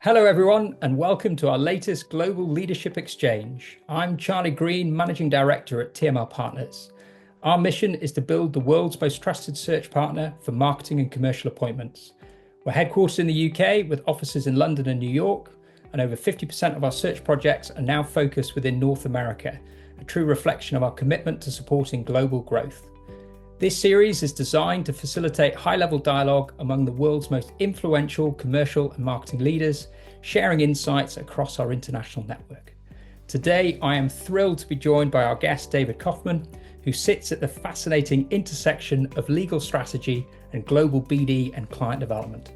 Hello, everyone, and welcome to our latest Global Leadership Exchange. I'm Charlie Green, Managing Director at TMR Partners. Our mission is to build the world's most trusted search partner for marketing and commercial appointments. We're headquartered in the UK with offices in London and New York, and over 50% of our search projects are now focused within North America, a true reflection of our commitment to supporting global growth. This series is designed to facilitate high-level dialogue among the world's most influential commercial and marketing leaders, sharing insights across our international network. Today, I am thrilled to be joined by our guest, David Kaufman, who sits at the fascinating intersection of legal strategy and global BD and client development.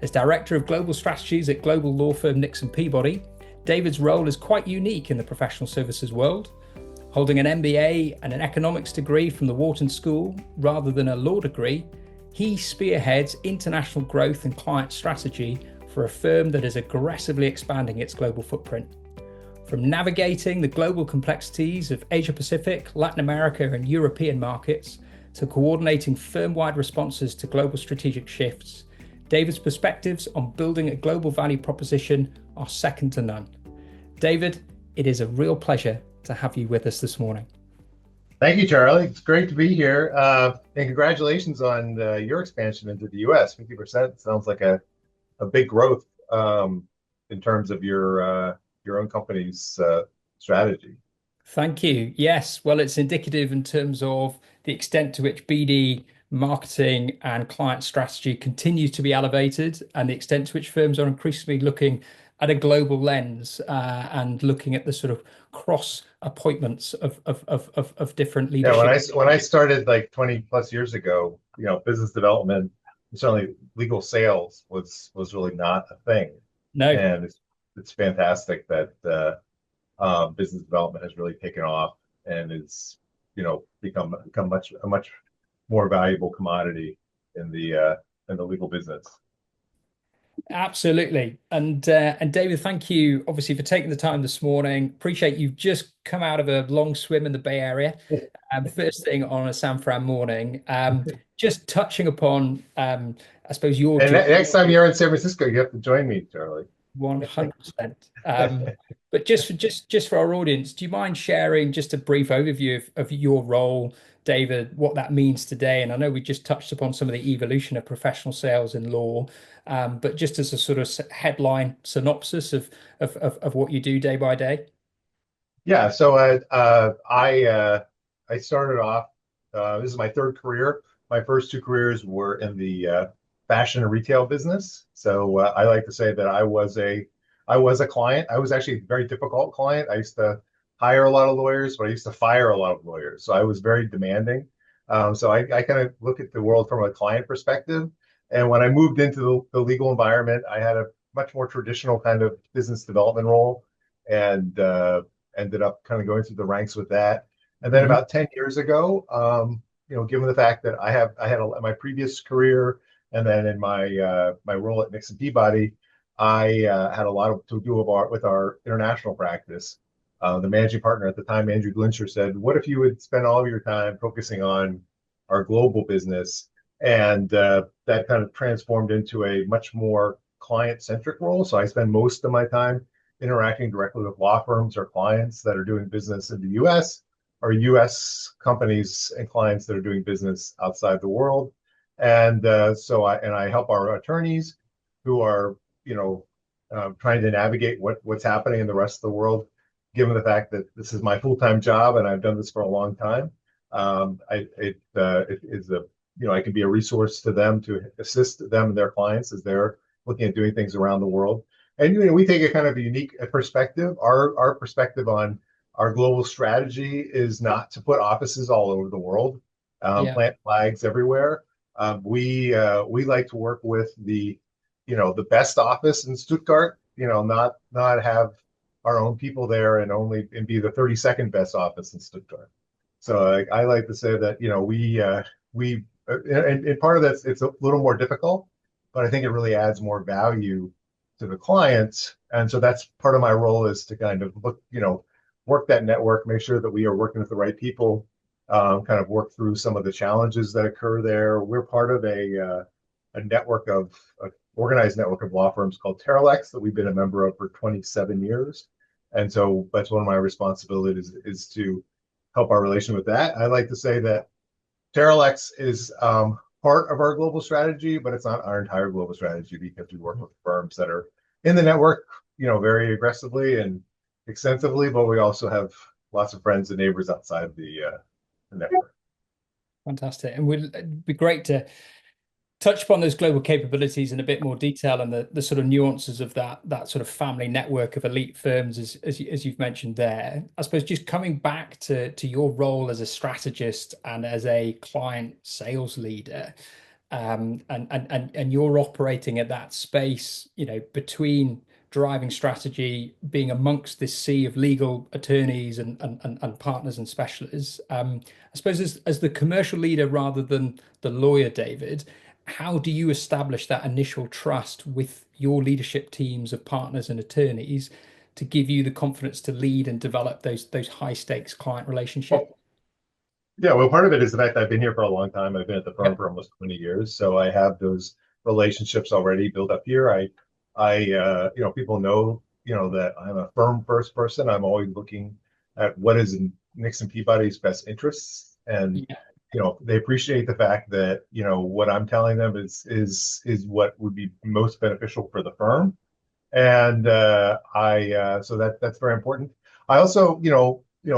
As Director of Global Strategies at global law firm Nixon Peabody, David's role is quite unique in the professional services world. Holding an MBA and an economics degree from the Wharton School rather than a law degree, he spearheads international growth and client strategy for a firm that is aggressively expanding its global footprint. From navigating the global complexities of Asia Pacific, Latin America, and European markets to coordinating firm-wide responses to global strategic shifts, David's perspectives on building a global value proposition are second to none. David, it is a real pleasure to have you with us this morning. Thank you, Charlie. It's great to be here. And congratulations on your expansion into the US. 50% sounds like a big growth in terms of your own company's strategy. Thank you. Yes, well, it's indicative in terms of the extent to which BD marketing and client strategy continues to be elevated and the extent to which firms are increasingly looking at a global lens and looking at the sort of cross appointments of different leadership. Yeah, when I started like 20 plus years ago, business development, certainly legal sales was really not a thing. No. And it's fantastic that business development has really taken off and is become a much more valuable commodity in the legal business. Absolutely. And David, thank you obviously for taking the time this morning. Appreciate you've just come out of a long swim in the Bay Area. First thing on a San Fran morning. Just touching upon, I suppose your and next time you're in San Francisco, you have to join me, Charlie. 100%. But just for our audience, do you mind sharing just a brief overview of your role, David, what that means today? And I know we just touched upon some of the evolution of professional sales in law, but just as a sort of headline synopsis of what you do day by day. Yeah, so I started off. This is my third career. My first two careers were in the fashion and retail business. So I like to say that I was a client. I was actually a very difficult client. I used to hire a lot of lawyers, but I used to fire a lot of lawyers. So I was very demanding. So I kind of look at the world from a client perspective. And when I moved into the legal environment, I had a much more traditional kind of business development role and ended up kind of going through the ranks with that. And then about 10 years ago, given the fact that I had my previous career and then in my role at Nixon Peabody, I had a lot to do with our international practice. The managing partner at the time, Andrew Glincher, said, "What if you would spend all of your time focusing on our global business?" And that kind of transformed into a much more client-centric role. So I spend most of my time interacting directly with law firms or clients that are doing business in the US, or US companies and clients that are doing business outside the world. And so I help our attorneys who are trying to navigate what's happening in the rest of the world, given the fact that this is my full-time job and I've done this for a long time. I can be a resource to them to assist them and their clients as they're looking at doing things around the world. And we take a kind of a unique perspective. Our perspective on our global strategy is not to put offices all over the world, plant flags everywhere. We like to work with the best office in Stuttgart, not have our own people there and be the 32nd best office in Stuttgart. So I like to say that we and part of that, it's a little more difficult, but I think it really adds more value to the clients. And so that's part of my role, is to kind of work that network, make sure that we are working with the right people, kind of work through some of the challenges that occur there. We're part of a network of organized network of law firms called Teralex that we've been a member of for 27 years. And so that's one of my responsibilities is to help our relation with that. I like to say that Teralex is part of our global strategy, but it's not our entire global strategy because we work with firms that are in the network, very aggressively and extensively, but we also have lots of friends and neighbors outside the network. Fantastic. And it'd be great to touch upon those global capabilities in a bit more detail and the sort of nuances of that sort of family network of elite firms as you've mentioned there. I suppose just coming back to your role as a strategist and as a client sales leader, and you're operating at that space, between driving strategy, being amongst this sea of legal attorneys and partners and specialists. I suppose as the commercial leader rather than the lawyer, David, how do you establish that initial trust with your leadership teams of partners and attorneys to give you the confidence to lead and develop those high stakes client relationships? Yeah, well, part of it is the fact that I've been here for a long time. I've been at the firm Yep. for almost 20 years, so I have those relationships already built up here. People know, that I'm a firm first person. I'm always looking at what is in Nixon Peabody's best interests, and Yeah. they appreciate the fact that what I'm telling them is what would be most beneficial for the firm, and I so that's very important. I also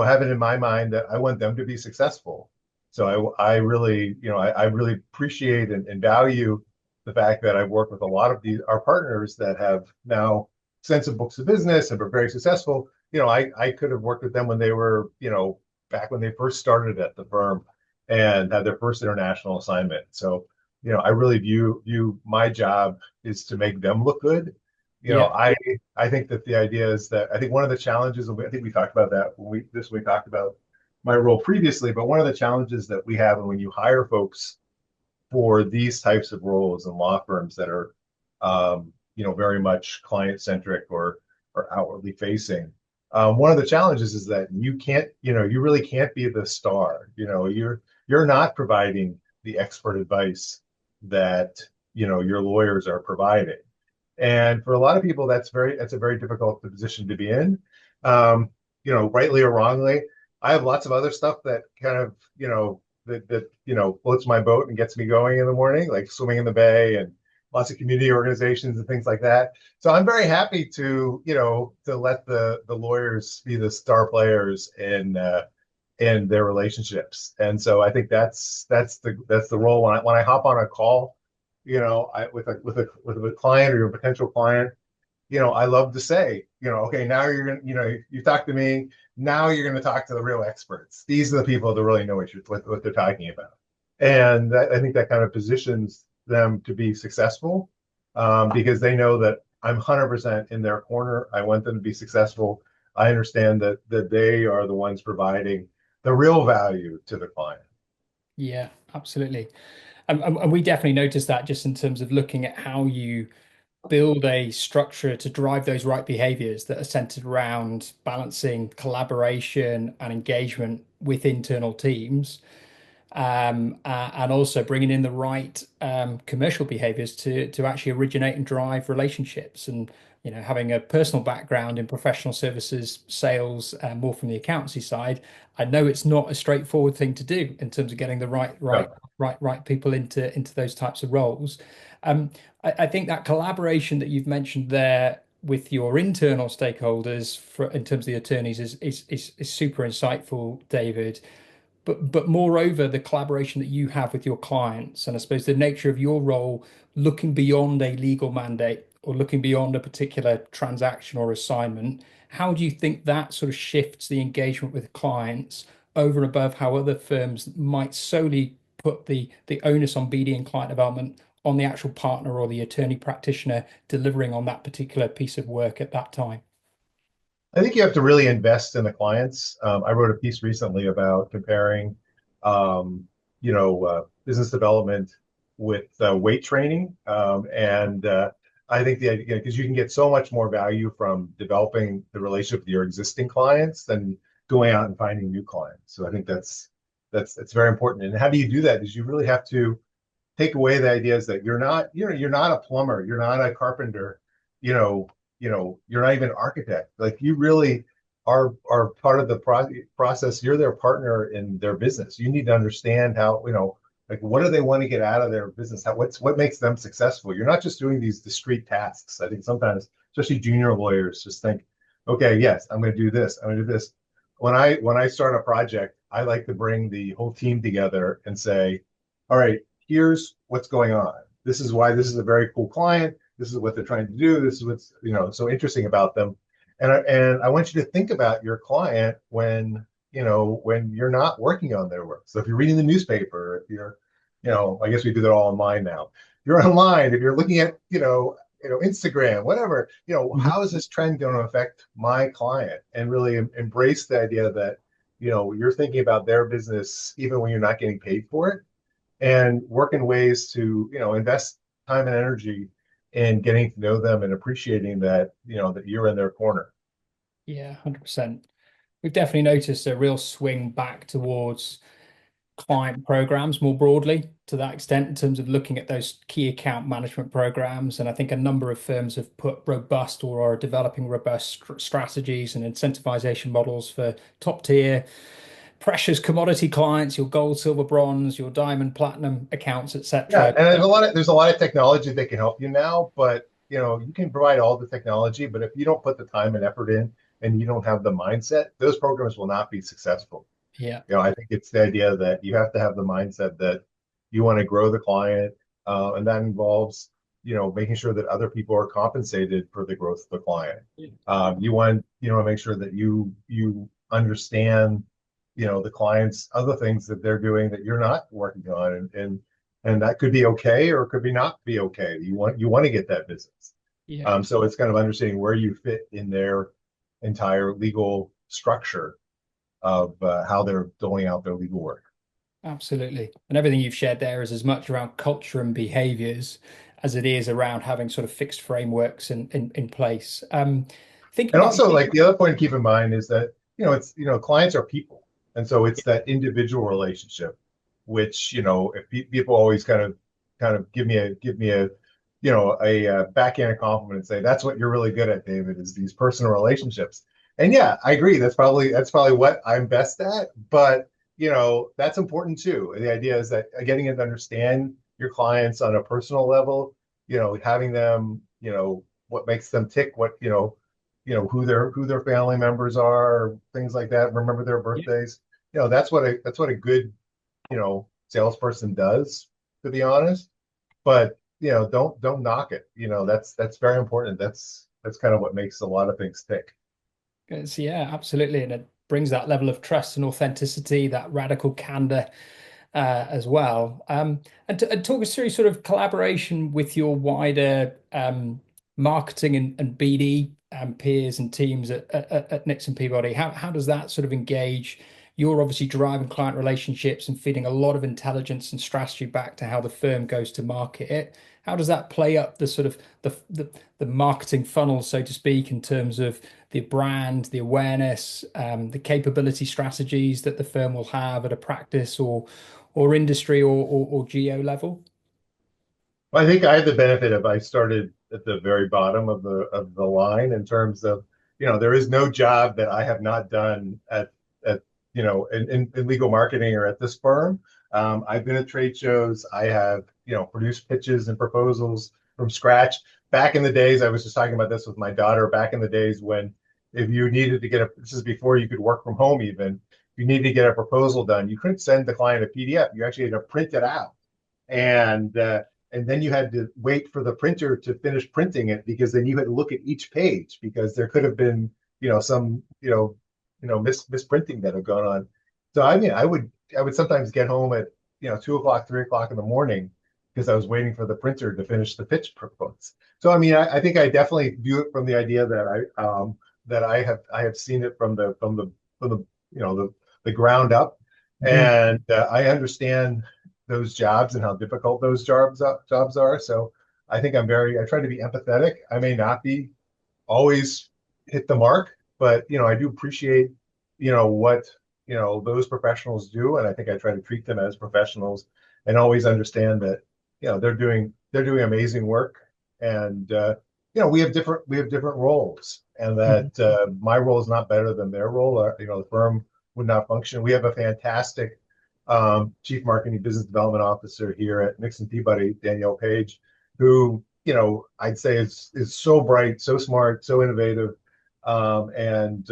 have it in my mind that I want them to be successful. So I really I really appreciate and value the fact that I've worked with a lot of our partners that have now extensive books of business and are very successful. I could have worked with them when they were back when they first started at the firm and had their first international assignment. So I really view my job is to make them look good. Yeah. I think that the idea is that I think one of the challenges, and I think we talked about that when we talked about my role previously, but one of the challenges that we have when you hire folks for these types of roles in law firms that are, very much client centric or outwardly facing. One of the challenges is that you can't, you really can't be the star. You're not providing the expert advice that your lawyers are providing. And for a lot of people, that's a very difficult position to be in. Rightly or wrongly. I have lots of other stuff that kind of, that floats my boat and gets me going in the morning, like swimming in the bay and lots of community organizations and things like that. So I'm very happy to let the lawyers be the star players in their relationships. And so I think that's the role when I hop on a call, with a client or a potential client, I love to say, okay, now you're going to, you talk to me, now you're going to talk to the real experts. These are the people that really know what they're talking about. And I think that kind of positions them to be successful, because they know that I'm 100% in their corner. I want them to be successful. I understand that they are the ones providing the real value to the client. Yeah, absolutely. And we definitely noticed that just in terms of looking at how you build a structure to drive those right behaviors that are centered around balancing collaboration and engagement with internal teams, and also bringing in the right commercial behaviors to actually originate and drive relationships. And having a personal background in professional services, sales, more from the accountancy side, I know it's not a straightforward thing to do in terms of getting the Yeah. right people into those types of roles. I think that collaboration that you've mentioned there with your internal stakeholders in terms of the attorneys is super insightful, David. But moreover, the collaboration that you have with your clients, and I suppose the nature of your role, looking beyond a legal mandate or looking beyond a particular transaction or assignment, how do you think that sort of shifts the engagement with clients over and above how other firms might solely put the onus on BD and client development on the actual partner or the attorney practitioner delivering on that particular piece of work at that time? I think you have to really invest in the clients. I wrote a piece recently about comparing, business development with weight training, and I think the idea because you can get so much more value from developing the relationship with your existing clients than going out and finding new clients. So I think that's very important. And how do you do that? Is you really have to take away the ideas that you're not a plumber, you're not a carpenter, you know, you're not even an architect. Like you really are part of the process. You're their partner in their business. You need to understand how, like what do they want to get out of their business? What makes them successful? You're not just doing these discrete tasks. I think sometimes, especially junior lawyers, just think, okay, yes, I'm going to do this. I'm going to do this. When I start a project, I like to bring the whole team together and say, all right, here's what's going on. This is why this is a very cool client. This is what they're trying to do. This is what's so interesting about them. And I want you to think about your client when you're not working on their work. So if you're reading the newspaper, if you're, I guess we do that all online now. If you're online, if you're looking at, Instagram, whatever, how is this trend going to affect my client? And really embrace the idea that, you're thinking about their business even when you're not getting paid for it, and work in ways to, invest time and energy in getting to know them and appreciating that, that you're in their corner. Yeah, 100%. We've definitely noticed a real swing back towards client programs more broadly to that extent in terms of looking at those key account management programs. And I think a number of firms have put robust or are developing robust strategies and incentivization models for top tier precious commodity clients, your gold, silver, bronze, your diamond, platinum accounts, Yeah, etc. and there's a lot of technology that can help you now, but you can provide all the technology, but if you don't put the time and effort in and you don't have the mindset, those programs will not be successful. Yeah. I think it's the idea that you have to have the mindset that you want to grow the client, and that involves, making sure that other people are compensated for the growth of the client. You want to make sure that you understand, the client's other things that they're doing that you're not working on, and that could be okay or it could be not be okay. You want to get that business. Yeah. So it's kind of understanding where you fit in their entire legal structure of how they're doling out their legal work. Absolutely. And everything you've shared there is as much around culture and behaviors as it is around having sort of fixed frameworks in place. Thinking And about also, like the other point to keep in mind is that it's clients are people, and so it's that individual relationship, which if people always kind of give me a backhanded compliment and say that's what you're really good at, David, is these personal relationships. And yeah, I agree. That's probably what I'm best at. But that's important too. The idea is that getting to understand your clients on a personal level, having them, what makes them tick, what who their family members are, things like that. Remember their yeah, birthdays. That's what a good salesperson does, to be honest. But don't knock it. That's very important. That's kind of what makes a lot of things tick. yeah, absolutely. And it brings that level of trust and authenticity, that radical candor as well. And talk us through sort of collaboration with your wider marketing and BD peers and teams at Nixon Peabody. How does that sort of engage? You're obviously driving client relationships and feeding a lot of intelligence and strategy back to how the firm goes to market it. How does that play up the sort of the marketing funnel, so to speak, in terms of the brand, the awareness, the capability strategies that the firm will have at a practice or industry or geo level? Well, I think I had the benefit of I started at the very bottom of the line in terms of, there is no job that I have not done at in legal marketing or at this firm. I've been at trade shows. I have produced pitches and proposals from scratch. Back in the days, I was just talking about this with my daughter. Back in the days when if you needed to this is before you could work from home even. If you needed to get a proposal done, you couldn't send the client a PDF. You actually had to print it out. And then you had to wait for the printer to finish printing it, because then you had to look at each page, because there could have been some misprinting that had gone on. So I mean, I would sometimes get home at 2 o'clock, 3 o'clock in the morning, because I was waiting for the printer to finish the pitch proposal. So I mean, I think I definitely view it from the idea that I have seen it from the the ground up, Mhm. and I understand those jobs and how difficult those jobs are. So I think I try to be empathetic. I may not be always hit the mark, but I do appreciate what those professionals do, and I think I try to treat them as professionals and always understand that they're doing amazing work, and we have different roles, and Mhm. that my role is not better than their role. The firm would not function. We have a fantastic chief marketing business development officer here at Nixon Peabody, Danielle Page, who I'd say is so bright, so smart, so innovative, and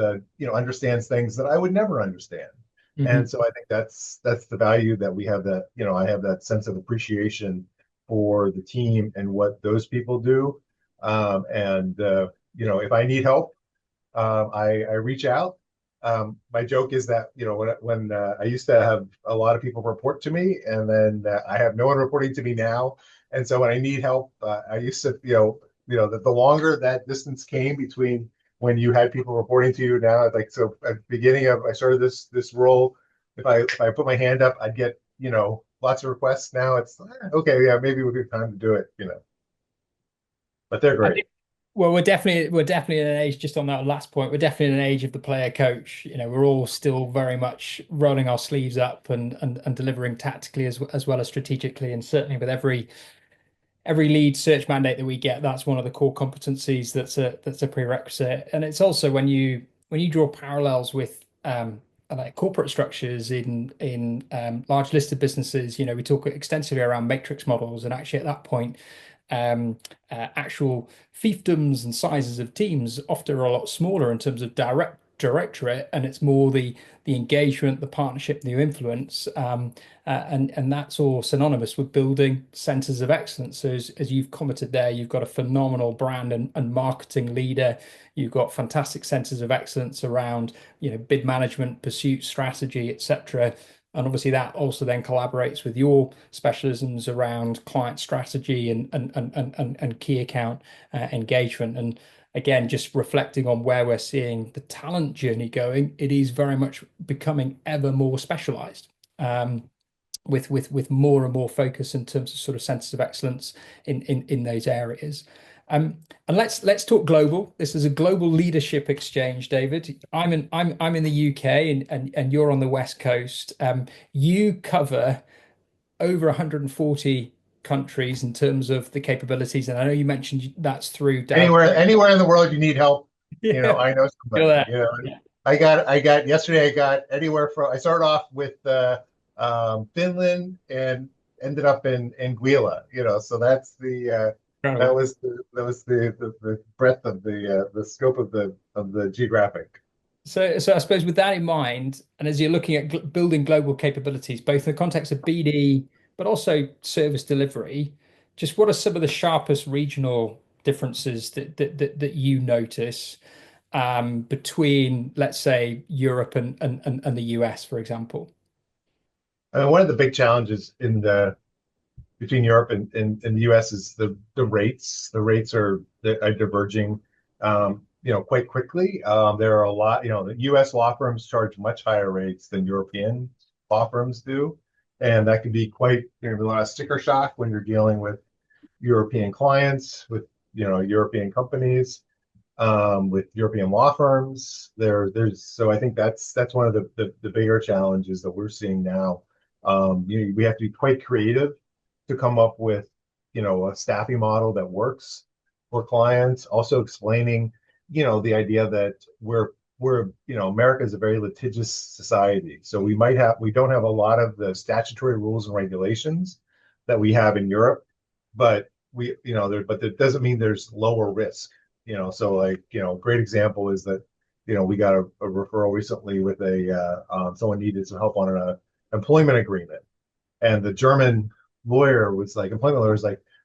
understands things that I would never understand. And Mhm. so I think that's the value that we have, that I have that sense of appreciation for the team and what those people do. And if I need help, I reach out. My joke is that when I used to have a lot of people report to me, and then I have no one reporting to me now. And so when I need help, I used to the longer that distance came between when you had people reporting to you, now, like, so at the beginning of I started this role, if I put my hand up, I'd get lots of requests. Now it's okay, yeah, maybe we have time to do it. But they're I great. think, well, we're definitely in an age, just on that last point, we're definitely in an age of the player coach. We're all still very much rolling our sleeves up and delivering tactically as well as strategically. And certainly with every lead search mandate that we get, that's one of the core competencies that's a prerequisite. And it's also when you draw parallels with like corporate structures in large listed businesses, we talk extensively around matrix models, and actually at that point, actual fiefdoms and sizes of teams often are a lot smaller in terms of directorate, and it's more the engagement, the partnership, the influence, and that's all synonymous with building centers of excellence. So as you've commented there, you've got a phenomenal brand and marketing leader. You've got fantastic centers of excellence around bid management, pursuit strategy, etc. And obviously that also then collaborates with your specialisms around client strategy and key account engagement. And again, just reflecting on where we're seeing the talent journey going, it is very much becoming ever more specialized. With more and more focus in terms of sort of centers of excellence in those areas. And let's talk global. This is a global leadership exchange, David. I'm in the UK, and you're on the West Coast. You cover over 140 countries in terms of the capabilities, and I know you mentioned that's through Darren. Anywhere in the world you need help, Yeah, I know you're somebody. there. Yeah. I got yesterday. I got anywhere from. I started off with Finland and ended up in Anguilla. So that's that Incredible. was the breadth of the scope of the geographic. So I suppose with that in mind, and as you're looking at building global capabilities, both in the context of BD, but also service delivery, just what are some of the sharpest regional differences that you notice between, let's say, Europe and the US, for example? One of the big challenges in the between Europe and the US is the rates. The rates are diverging, quite quickly. There are a lot, the US law firms charge much higher rates than European law firms do. And that can be quite, a lot of sticker shock when you're dealing with European clients, with, European companies, with European law firms. So I think that's one of the bigger challenges that we're seeing now. We have to be quite creative to come up with, a staffing model that works for clients. Also explaining, the idea that America is a very litigious society. So we don't have a lot of the statutory rules and regulations that we have in Europe, but but that doesn't mean there's lower risk. So like, great example is that, we got a referral recently with someone needed some help on an employment agreement. And the German employment lawyer was like,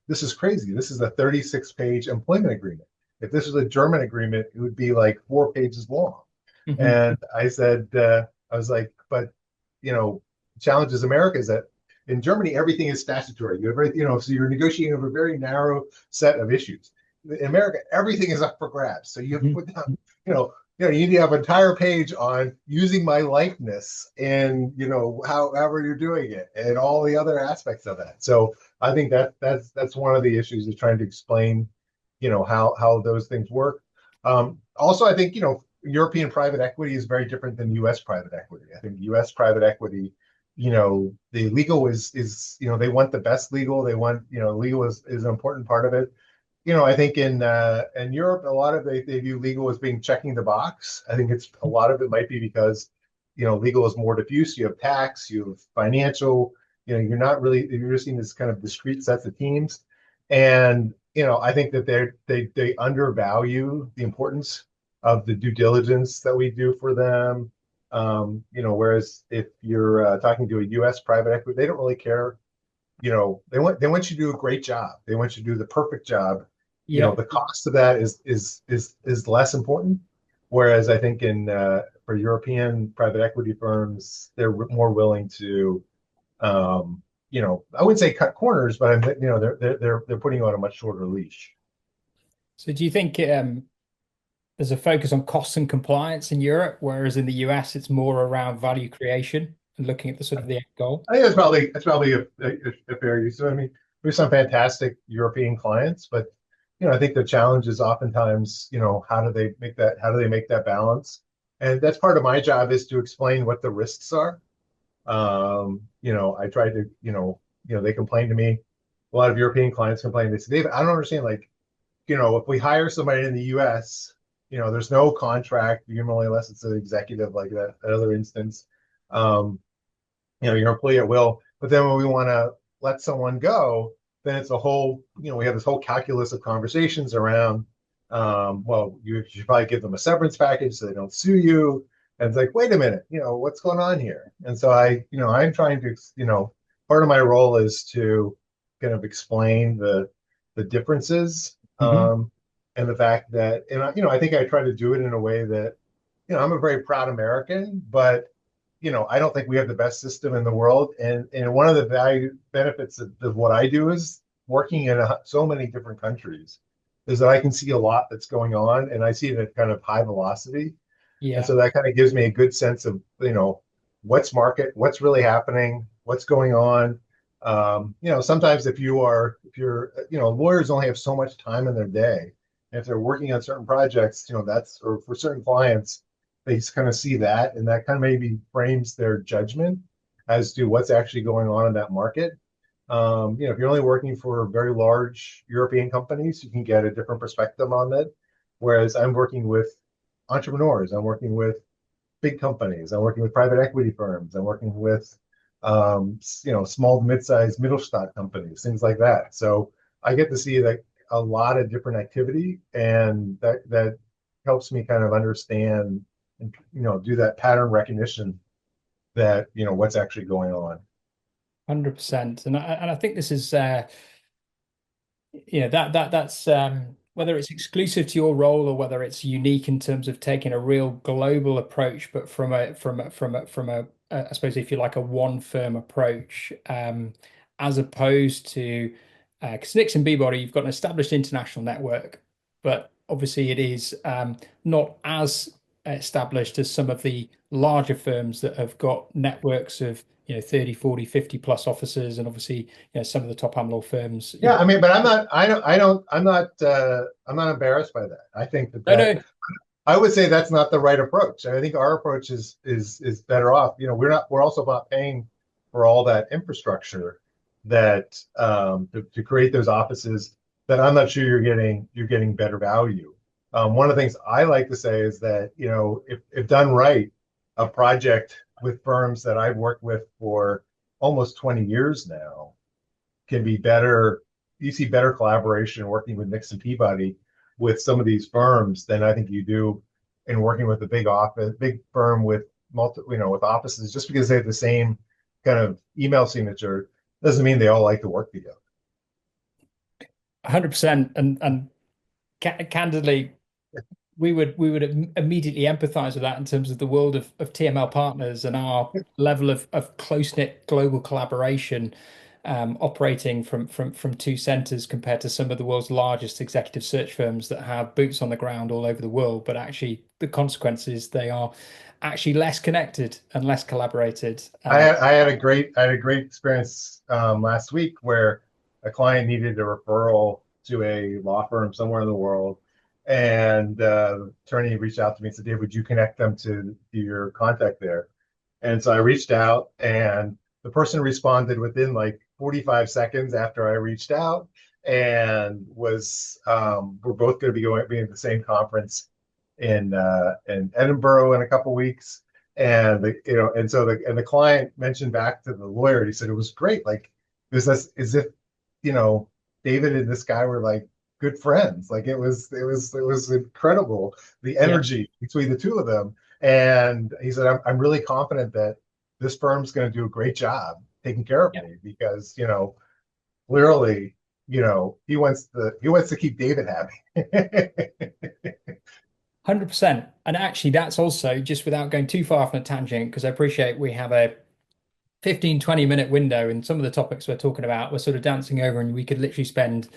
this is crazy. This is a 36-page employment agreement. If this was a German agreement, it would be like 4 pages long. Mhm. And I said, I was like, but, the challenge is America is that in Germany, everything is statutory. You have, so you're negotiating over a very narrow set of issues. In America, everything is up for grabs. So you have to Mhm. put down, you need to have an entire page on using my likeness and, however you're doing it and all the other aspects of that. So I think that's one of the issues, is trying to explain, how those things work. Also, I think, European private equity is very different than U.S. private equity. I think U.S. private equity, the legal is they want the best legal. They want, legal is an important part of it. I think in Europe, a lot of they view legal as being checking the box. I think it's a lot of it might be because legal is more diffuse. You have tax, you have financial. You're just seeing this kind of discrete sets of teams, and I think that they undervalue the importance of the due diligence that we do for them. Whereas if you're talking to a U.S. private equity, they don't really care. They want you to do a great job. They want you to do the perfect job. Yeah. The cost of that is less important. Whereas I think for European private equity firms, they're more willing to, I wouldn't say cut corners, but they're putting you on a much shorter leash. So do you think there's a focus on costs and compliance in Europe, whereas in the US it's more around value creation and looking at the sort of the end goal? I think that's probably a fair use. I mean, we have some fantastic European clients, but I think the challenge is oftentimes, how do they make that balance? And that's part of my job is to explain what the risks are. I try to, they complain to me. A lot of European clients complain. They say, David, I don't understand. Like, if we hire somebody in the U.S., there's no contract, usually unless it's an executive like that other instance. Um, your employee at will. But then when we want to let someone go, then it's a whole, we have this whole calculus of conversations around, well, you should probably give them a severance package so they don't sue you. And it's like, wait a minute, what's going on here? And so I'm trying to, part of my role is to kind of explain the differences, Hmm. and the fact that, and I think I try to do it in a way that, I'm a very proud American, but I don't think we have the best system in the world. And one of the value benefits of what I do is working in so many different countries is that I can see a lot that's going on and I see it at kind of high velocity. And Yeah. so that kind of gives me a good sense of, what's really happening, what's going on. Sometimes if you're, lawyers only have so much time in their day. And if they're working on certain projects, or for certain clients, they kind of see that, and that kind of maybe frames their judgment as to what's actually going on in that market. If you're only working for very large European companies, you can get a different perspective on that. Whereas I'm working with entrepreneurs, I'm working with big companies, I'm working with private equity firms, I'm working with small, mid-sized, middle-stock companies, things like that. So I get to see like a lot of different activity, and that helps me kind of understand and do that pattern recognition that what's actually going on. 100%. And I think this is that's whether it's exclusive to your role or whether it's unique in terms of taking a real global approach, but from a I suppose if you like a one firm approach, as opposed to because Nixon Peabody, you've got an established international network, but obviously it is not as established as some of the larger firms that have got networks of 30, 40, 50 plus officers, and obviously some of the top AMLO firms. Yeah, I mean, but I'm not embarrassed by that. I think No, that no. I would say that's not the right approach. I think our approach is better off. We're also not paying for all that infrastructure that to create those offices that I'm not sure you're getting better value. One of the things I like to say is that, if done right, a project with firms that I've worked with for almost 20 years now can be better. You see better collaboration working with Nixon Peabody with some of these firms than I think you do in working with a big firm with with offices. Just because they have the same kind of email signature doesn't mean they all like to work together. 100%. And candidly, we would immediately empathize with that in terms of the world of TML partners and our level of close-knit global collaboration, operating from two centers compared to some of the world's largest executive search firms that have boots on the ground all over the world. But actually, the consequences, they are actually less connected and less collaborated. I had a great experience last week where a client needed a referral to a law firm somewhere in the world, and the attorney reached out to me and said, "Dave, would you connect them to your contact there?" And so I reached out, and the person responded within like 45 seconds after I reached out, and was we're both going to be at the same conference in Edinburgh in a couple weeks. And the client mentioned back to the lawyer, he said it was great. Like it was as if, you know, David and this guy were like good friends. Like it was incredible, the Yeah. energy between the two of them. And he said, I'm really confident that this firm's going to do a great job taking care of Yeah. me, because, clearly, he wants to keep David happy. 100%. And actually, that's also just without going too far off on a tangent, because I appreciate we have a 15, 20-minute window, and some of the topics we're talking about, we're sort of dancing over, and we could literally spend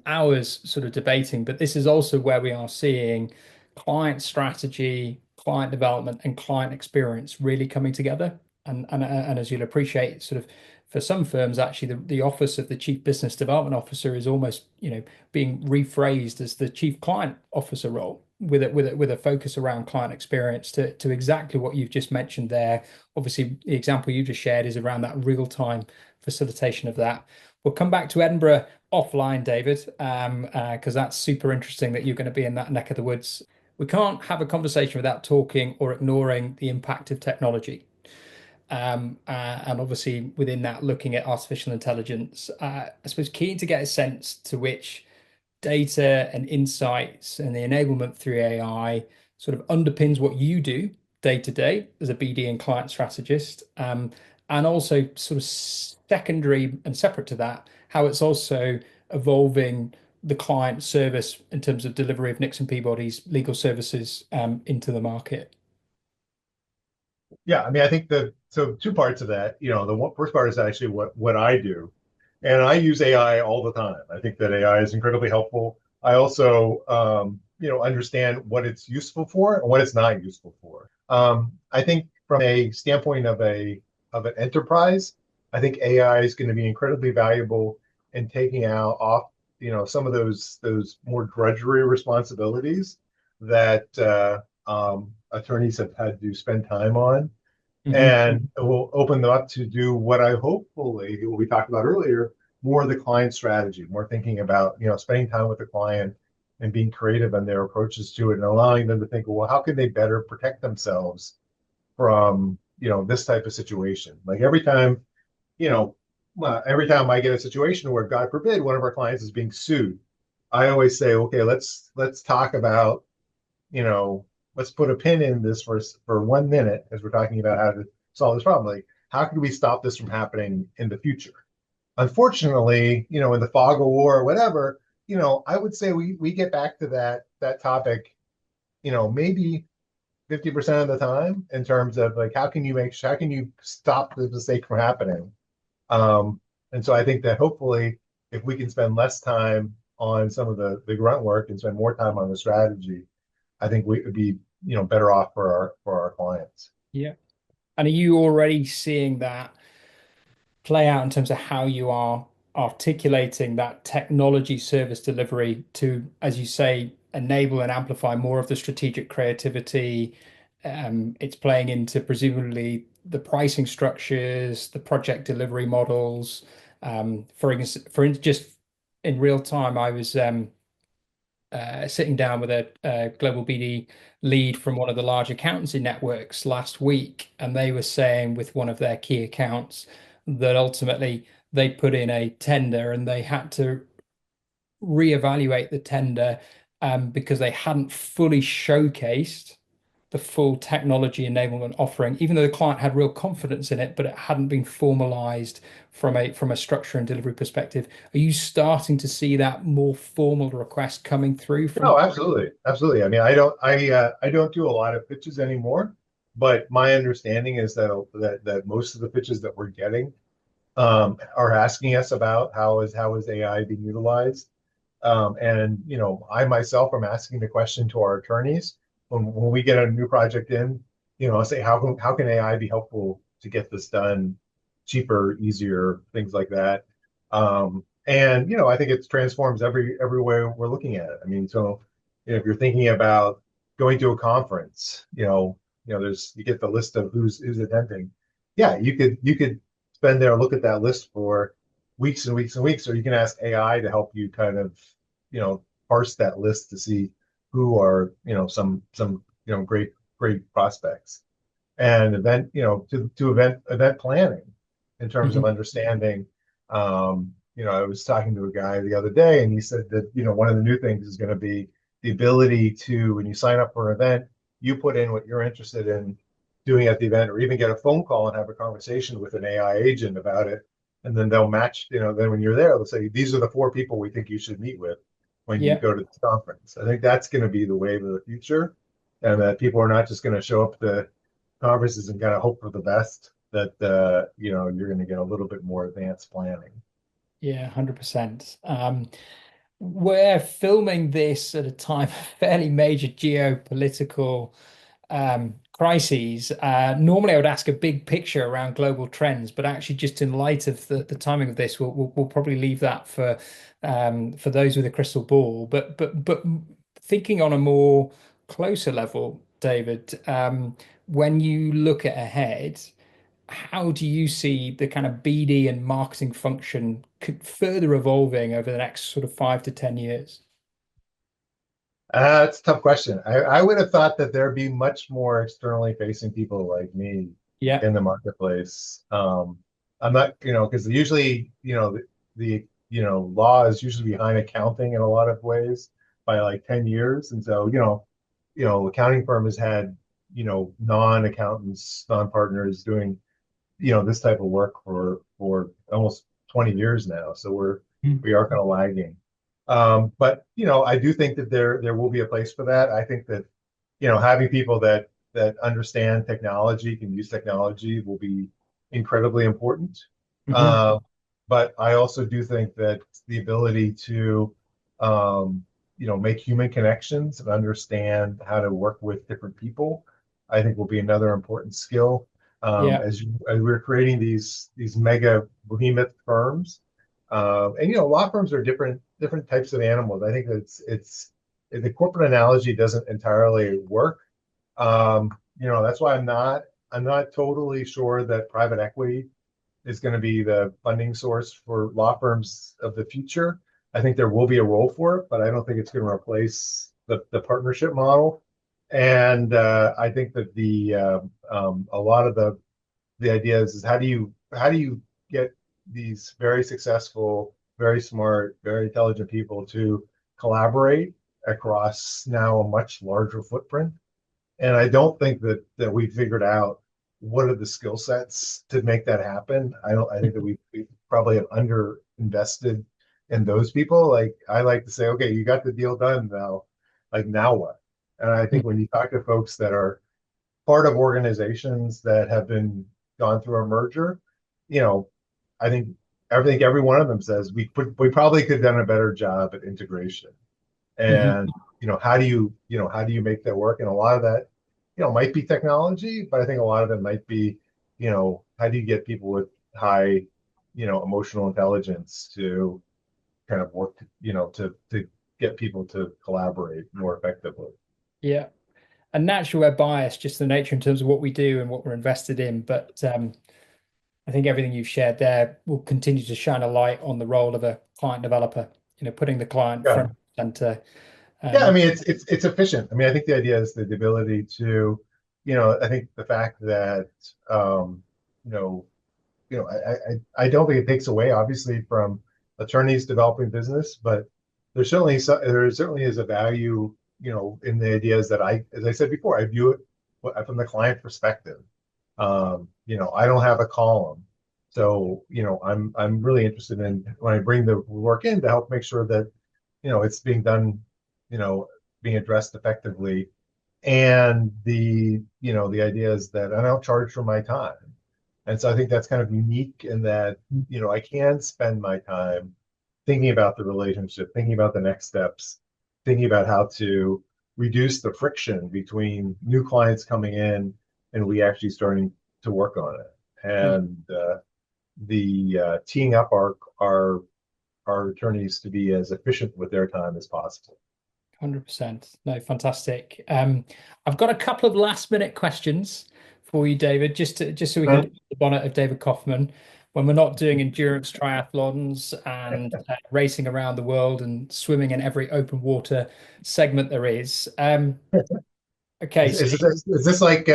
hours sort of debating. But this is also where we are seeing client strategy, client development, and client experience really coming together. And as you'll appreciate, sort of for some firms, actually, the office of the chief business development officer is almost, being rephrased as the chief client officer role, with a focus around client experience, to exactly what you've just mentioned there. Obviously, the example you just shared is around that real time facilitation of that. We'll come back to Edinburgh offline, David, because that's super interesting that you're going to be in that neck of the woods. We can't have a conversation without talking or ignoring the impact of technology. And obviously, within that, looking at artificial intelligence, I suppose keen to get a sense to which data and insights and the enablement through AI sort of underpins what you do day to day as a BD and client strategist. And also sort of secondary and separate to that, how it's also evolving the client service in terms of delivery of Nixon Peabody's legal services into the market. Yeah, I mean, I think two parts of that. First part is actually what I do, and I use AI all the time. I think that AI is incredibly helpful. I also, understand what it's useful for and what it's not useful for. I think from a standpoint of an enterprise, I think AI is going to be incredibly valuable in taking out off, some of those more drudgery responsibilities that attorneys have had to spend time on, Mhm. and it will open them up to do what what we talked about earlier, more of the client strategy, more thinking about, spending time with the client and being creative in their approaches to it, and allowing them to think, well, how can they better protect themselves from, this type of situation? Like you know, every time I get a situation where, God forbid, one of our clients is being sued, I always say, okay, let's talk about, you know, let's put a pin in this for 1 minute as we're talking about how to solve this problem. Like, how can we stop this from happening in the future? Unfortunately, in the fog of war or whatever, I would say we get back to that topic, maybe 50% of the time, in terms of like, how can you stop the mistake from happening? Um, and so I think that hopefully, if we can spend less time on some of the grunt work and spend more time on the strategy, I think we would be, better off for our clients. Yeah. And are you already seeing that play out in terms of how you are articulating that technology service delivery to, as you say, enable and amplify more of the strategic creativity? It's playing into presumably the pricing structures, the project delivery models. Just in real time, I was sitting down with a global BD lead from one of the large accountancy networks last week, and they were saying with one of their key accounts that ultimately they put in a tender and they had to reevaluate the tender because they hadn't fully showcased the full technology enablement offering, even though the client had real confidence in it, but it hadn't been formalized from a structure and delivery perspective. Are you starting to see that more formal request coming through from? No, absolutely, absolutely. I mean, I don't do a lot of pitches anymore, but my understanding is that most of the pitches that we're getting are asking us about how is AI being utilized. And I myself am asking the question to our attorneys when we get a new project in. I'll say, how can AI be helpful to get this done cheaper, easier, things like that. And I think it transforms every way we're looking at it. I mean, so if you're thinking about going to a conference, you get the list of who's attending. yeah, you could spend there, look at that list for weeks and weeks and weeks, or you can ask AI to help you kind of, parse that list to see who are, some, great prospects. And event, to event planning in terms of Hmm. understanding. I was talking to a guy the other day, and he said that, one of the new things is going to be the ability to, when you sign up for an event, you put in what you're interested in doing at the event, or even get a phone call and have a conversation with an AI agent about it. And then they'll match, then when you're there, they'll say, these are the four people we think you should meet with when you Yeah. go to this conference. I think that's going to be the wave of the future, and that people are not just going to show up to conferences and kind of hope for the best, that you're going to get a little bit more advanced planning. Yeah, 100%. We're filming this at a time of fairly major geopolitical crises. Normally, I would ask a big picture around global trends, but actually, just in light of the timing of this, we'll probably leave that for those with a crystal ball. But thinking on a more closer level, David, when you look at ahead, how do you see the kind of BD and marketing function further evolving over the next sort of 5 to 10 years? It's a tough question. I would have thought that there'd be much more externally facing people like me Yeah. in the marketplace. I'm not, because usually, law is usually behind accounting in a lot of ways by like 10 years. And so, accounting firm has had, non-accountants, non-partners doing, this type of work for almost 20 years now. So Mm. we are kind of lagging. But I do think that there will be a place for that. I think that having people that understand technology, can use technology, will be incredibly important. Hmm. Uh, but I also do think that the ability to make human connections and understand how to work with different people, I think will be another important skill. Yeah. As we're creating these mega behemoth firms, and law firms are different types of animals. I think that it's the corporate analogy doesn't entirely work. That's why I'm not totally sure that private equity is going to be the funding source for law firms of the future. I think there will be a role for it, but I don't think it's going to replace the partnership model. And I think that a lot of the idea is how do you get these very successful, very smart, very intelligent people to collaborate across now a much larger footprint. And I don't think that we figured out what are the skill sets to make that happen. I think that we probably have under invested in those people. Like, I like to say, okay, you got the deal done now. Like, now what? And I think when you talk to folks that are part of organizations that have been gone through a merger, you know, I think every one of them says we probably could have done a better job at integration. Hmm. And how do you make that work? And a lot of that, might be technology, but I think a lot of it might be, how do you get people with high, emotional intelligence to kind of work, to get people to collaborate more effectively. Yeah. And naturally, we're biased, just the nature in terms of what we do and what we're invested in. But I think everything you've shared there will continue to shine a light on the role of a client developer, putting the client Yeah. front and center. Yeah, I Um, mean, it's efficient. I mean, I think the idea is the ability to, I think the fact that, you know, I don't think it takes away, obviously, from attorneys developing business, but there certainly is a value, in the ideas that as I said before, I view it from the client perspective. I don't have a column, so I'm really interested in, when I bring the work in, to help make sure that it's being done, you know, being addressed effectively. And the idea is that I don't charge for my time. And so I think that's kind of unique in that, I can spend my time thinking about the relationship, thinking about the next steps, thinking about how to reduce the friction between new clients coming in and we actually starting to work on it. yeah, And the teeing up our attorneys to be as efficient with their time as possible. 100%. No, fantastic. I've got a couple of last minute questions for you, David, just so we can put the bonnet of David Kaufman when we're not doing endurance triathlons and racing around the world and swimming in every open water segment there is. Okay, so Is this like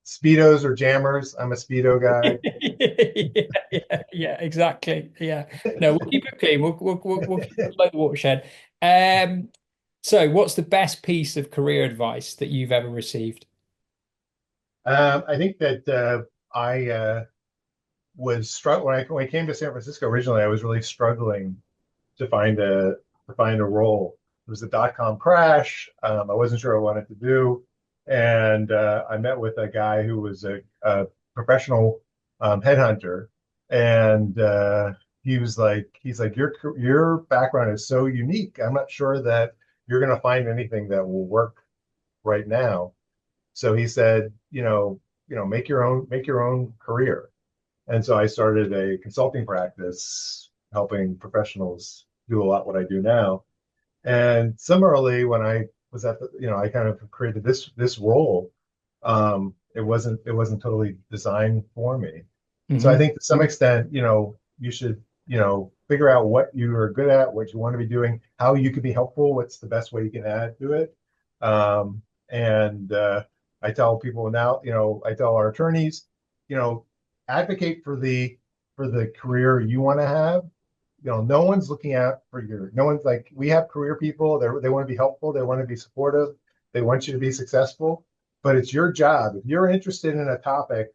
Speedos or jammers? I'm a Speedo guy. yeah, exactly. Yeah, no, we'll keep it clean. We'll keep it below the watershed. Um, so what's the best piece of career advice that you've ever received? I think that I was struck when I came to San Francisco originally. I was really struggling to find a role. It was the dot-com crash. I wasn't sure what I wanted to do, and I met with a guy who was a professional headhunter, and he's like, your background is so unique. I'm not sure that you're going to find anything that will work right now. So he said, make your own career. And so I started a consulting practice helping professionals do a lot what I do now. And similarly, when I was I kind of created this role. It wasn't totally designed for me. So I Hmm. think to some extent, you should, figure out what you are good at, what you want to be doing, how you can be helpful, what's the best way you can add to it. And I tell people now, I tell our attorneys, you know, advocate for the career you want to have. No one's looking out for no one's like, we have career people. They want to be helpful. They want to be supportive. They want you to be successful, but it's your job. If you're interested in a topic,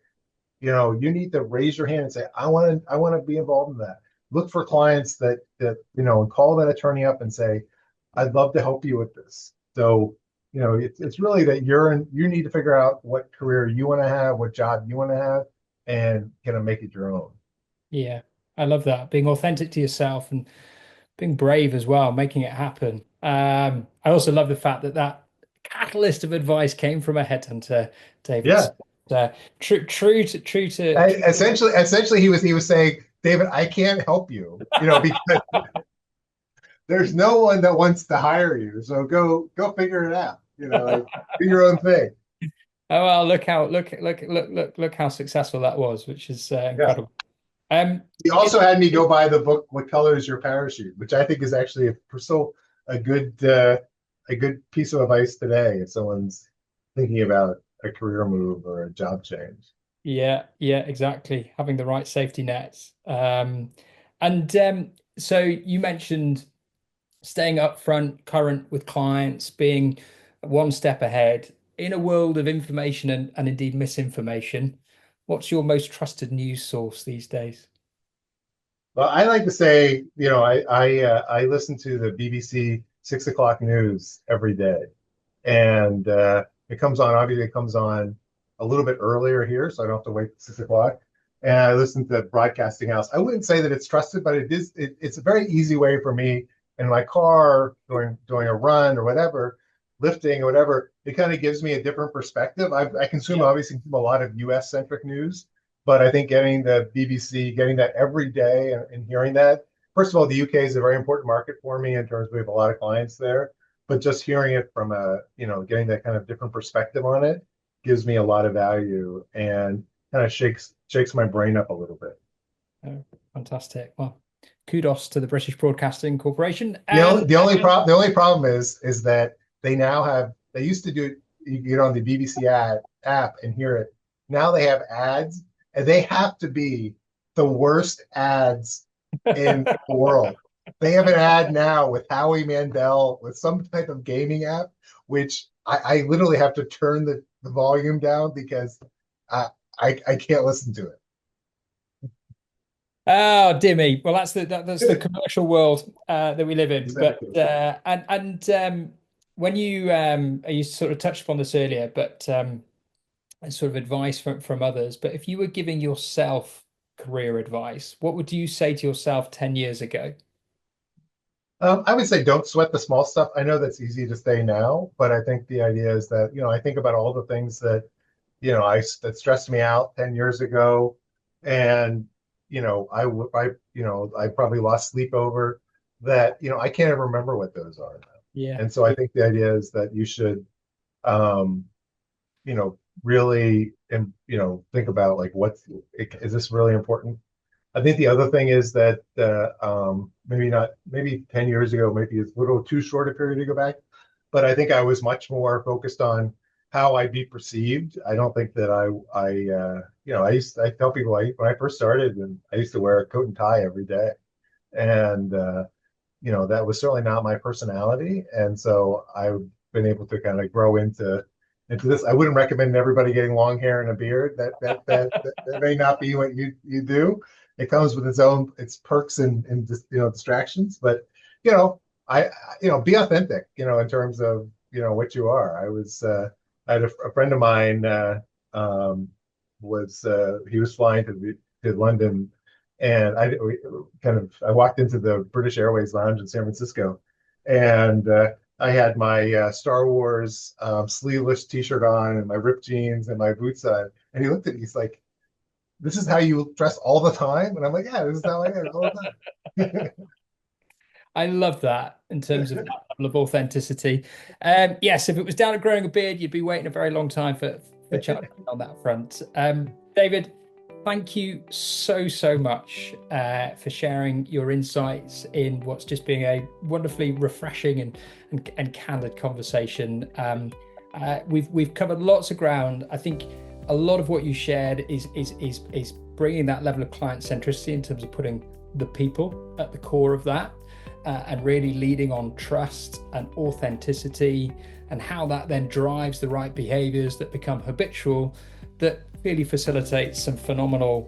you need to raise your hand and say, I want to be involved in that. Look for clients and call that attorney up and say, I'd love to help you with this. So, it's really that you need to figure out what career you want to have, what job you want to have, and kind of make it your own. Yeah, I love that. Being authentic to yourself and being brave as well, making it happen. I also love the fact that that catalyst of advice came from a headhunter, David. Yeah. So, true to Essentially, he was saying, David, I can't help you, because there's no one that wants to hire you. So go figure it out. Like, do your own thing. Oh well, look how successful that was, which is Yeah. incredible. Um, He it, also had me go buy the book "What Color Is Your Parachute," which I think is actually still a good uh, a good piece of advice today if someone's thinking about a career move or a job change. yeah, exactly. Having the right safety nets. And so you mentioned staying up front, current with clients, being one step ahead in a world of information and indeed misinformation. What's your most trusted news source these days? Well, I like to say, I listen to the BBC 6 o'clock news every day, and it comes on. Obviously, it comes on a little bit earlier here, so I don't have to wait 6 o'clock. And I listen to Broadcasting House. I wouldn't say that it's trusted, but it is. It's a very easy way for me in my car doing a run or whatever, lifting or whatever. It kind of gives me a different perspective. I consume Yeah. obviously a lot of U.S. centric news, but I think getting the BBC, getting that every day and hearing that. First of all, the UK is a very important market for me in terms of we have a lot of clients there, but just hearing it from getting that kind of different perspective on it gives me a lot of value and kind of shakes my brain up a little bit. Oh, fantastic. Well, kudos to the British Broadcasting Corporation. The only problem is that they used to do it, you get on the BBC app and hear it. Now they have ads, and they have to be the worst ads in the world. They have an ad now with Howie Mandel with some type of gaming app, which I literally have to turn the volume down because I, I can't listen to Oh, dear me. Well, that's the it. commercial world that we live in. But Exactly. when you sort of touched upon this earlier, but sort of advice from others. But if you were giving yourself career advice, what would you say to yourself 10 years ago? I would say don't sweat the small stuff. I know that's easy to say now, but I think the idea is that, I think about all the things that, that stressed me out 10 years ago. And, I probably lost sleep over that, I can't even remember what those are now. Yeah. And so I think the idea is that you should, um, really, and think about like, is this really important? I think the other thing is that maybe 10 years ago, maybe it's a little too short a period to go back, but I think I was much more focused on how I'd be perceived. I don't think that I tell people when I first started, and I used to wear a coat and tie every day, and that was certainly not my personality. And so I've been able to kind of grow into this. I wouldn't recommend everybody getting long hair and a beard. That may not be what you do. It comes with its perks and distractions. But I be authentic. In terms of what you are. I had a friend of mine he was flying to London, and I walked into the British Airways lounge in San Francisco, and I had my Star Wars sleeveless T-shirt on and my ripped jeans and my boots on. And he looked at me, he's like, "This is how you dress all the time?" And I'm like, "Yeah, this is how I am all the time." I love that in terms of that level of authenticity. Yes, if it was down to growing a beard, you'd be waiting a very long time for Charlie on that front. David, thank you so much for sharing your insights in what's just being a wonderfully refreshing and candid conversation. We've covered lots of ground. I think a lot of what you shared is bringing that level of client centricity in terms of putting the people at the core of that, and really leading on trust and authenticity, and how that then drives the right behaviors that become habitual, that really facilitates some phenomenal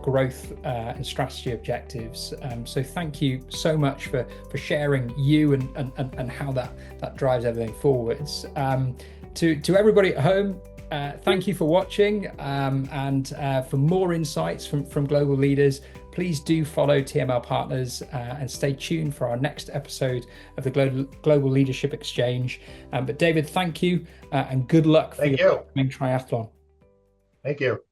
growth and strategy objectives. So thank you so much for sharing you and how that drives everything forwards. To everybody at home, thank you for watching, and for more insights from global leaders, please do follow TML Partners and stay tuned for our next episode of the Global Leadership Exchange. But David, thank you, and good luck for your upcoming triathlon. Thank you.